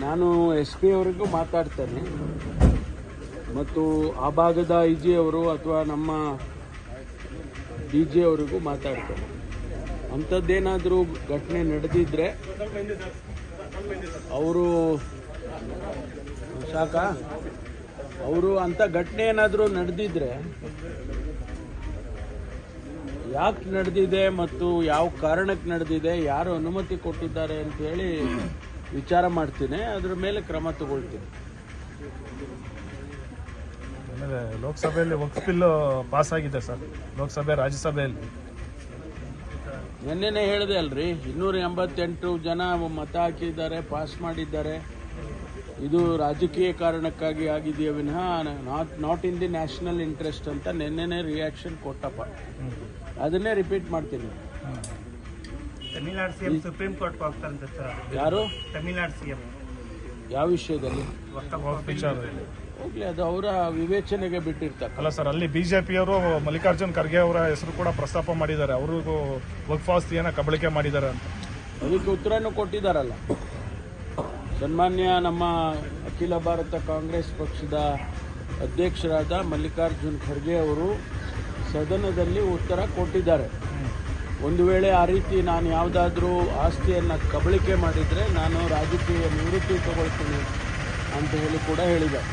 ನಾನು SP ಅವರಿಗೂ ಮಾತಾಡ್ತೇನೆ ಮತ್ತು ಆ ಭಾಗದ IG ಅವರು ಅಥವಾ ನಮ್ಮ DG ಅವರಿಗೂ ಮಾತಾಡ್ತೇನೆ. ಅಂಥದ್ದೇನಾದರೂ ಘಟನೆ ನಡೆದಿದ್ರೆ ಅವರು ಅಂಥ ಘಟನೆ ಏನಾದರೂ ನಡೆದಿದ್ರೆ ಯಾಕೆ ನಡೆದಿದೆ ಮತ್ತು ಯಾವ ಕಾರಣಕ್ಕೆ ನಡೆದಿದೆ, ಯಾರು ಅನುಮತಿ ಕೊಟ್ಟಿದ್ದಾರೆ ಅಂತ ಹೇಳಿ ವಿಚಾರ ಮಾಡ್ತೀನಿ. ಅದ್ರ ಮೇಲೆ ಕ್ರಮ ತಗೊಳ್ತೀನಿ. ಆಮೇಲೆ ಲೋಕಸಭೆಯಲ್ಲಿ ವಕ್ಫ್ ಬಿಲ್ ಪಾಸ್ ಆಗಿದೆ ಸರ್, ಲೋಕಸಭೆ ರಾಜ್ಯಸಭೆಯಲ್ಲಿ. ನಿನ್ನೆನೇ ಹೇಳಿದೆ ಅಲ್ರಿ, 288 ಜನ ಮತ ಹಾಕಿದ್ದಾರೆ, ಪಾಸ್ ಮಾಡಿದ್ದಾರೆ. ಇದು ರಾಜಕೀಯ ಕಾರಣಕ್ಕಾಗಿ ಆಗಿದೆಯೇ ವಿನಃ not in the national interest ಅಂತ ನಿನ್ನೆನೇ ರಿಯಾಕ್ಷನ್ ಕೊಟ್ಟಪ್ಪ. ಅದನ್ನೇ ರಿಪೀಟ್ ಮಾಡ್ತೀನಿ. ತಮಿಳುನಾಡು ಸಿಎಂ ಸುಪ್ರೀಂ ಕೋರ್ಟ್ ಹೋಗ್ತಾರಂತೆ ಸರ್. ಯಾರು? ತಮಿಳುನಾಡು ಸಿಎಂ. ಯಾವ ವಿಷಯದಲ್ಲಿ? ವಿಚಾರದಲ್ಲಿ ಹೋಗ್ಲಿ, ಅದು ಅವರ ವಿವೇಚನೆಗೆ ಬಿಟ್ಟಿರ್ತಾರೆ. ಅಲ್ಲ ಸರ್, ಅಲ್ಲಿ ಬಿಜೆಪಿಯವರು ಮಲ್ಲಿಕಾರ್ಜುನ್ ಖರ್ಗೆ ಅವರ ಹೆಸರು ಕೂಡ ಪ್ರಸ್ತಾಪ ಮಾಡಿದ್ದಾರೆ. ಅವ್ರಿಗೂ ವಕ್ಫ್ ಆಸ್ತಿಯನ್ನ ಕಬಳಿಕೆ ಮಾಡಿದ್ದಾರೆ ಅಂತ ಅದಕ್ಕೆ ಉತ್ತರನೂ ಕೊಟ್ಟಿದ್ದಾರಲ್ಲ. ಸನ್ಮಾನ್ಯ ನಮ್ಮ ಅಖಿಲ ಭಾರತ ಕಾಂಗ್ರೆಸ್ ಪಕ್ಷದ ಅಧ್ಯಕ್ಷರಾದ ಮಲ್ಲಿಕಾರ್ಜುನ್ ಖರ್ಗೆ ಅವರು ಸದನದಲ್ಲಿ ಉತ್ತರ ಕೊಟ್ಟಿದ್ದಾರೆ. ಒಂದು ವೇಳೆ ಆ ರೀತಿ ನಾನು ಯಾವುದಾದ್ರೂ ಆಸ್ತಿಯನ್ನು ಕಬಳಿಕೆ ಮಾಡಿದರೆ ನಾನು ರಾಜಕೀಯ ನಿವೃತ್ತಿ ತಗೊಳ್ತೀನಿ ಅಂತ ಹೇಳಿ ಕೂಡ ಹೇಳಿದ್ದಾರೆ.